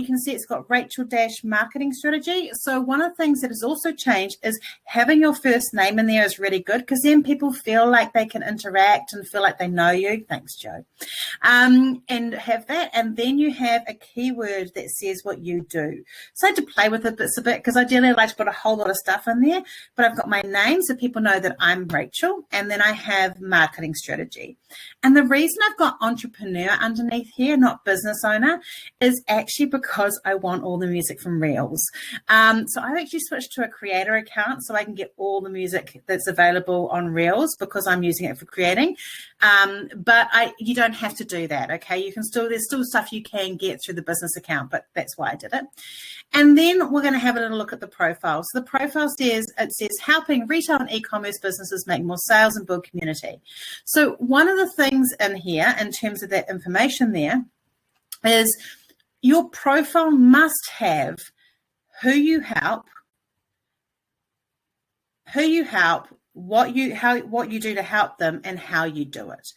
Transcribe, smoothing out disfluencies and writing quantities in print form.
you can see it's got Rachel Dash marketing strategy. So one of the things that has also changed is having your first name in there is really good, because then people feel like they can interact and feel like they know you. Thanks, Joe. And have that. And then you have a keyword that says what you do. So I had to play with it bits a bit, because ideally I like to put a whole lot of stuff in there, but I've got my name so people know that I'm Rachel, and then I have marketing strategy. And the reason I've got entrepreneur underneath here, not business owner, is actually because I want all the music from Reels. So I've actually switched to a creator account so I can get all the music that's available on Reels, because I'm using it for creating. But you don't have to do that, okay? You can still, there's still stuff you can get through the business account, but that's why I did it. And then we're going to have a little look at the profile. So the profile says, it says helping retail and e-commerce businesses make more sales and build community. So one of the things in here, in terms of that information there, is your profile must have who you help, what you do to help them, and how you do it.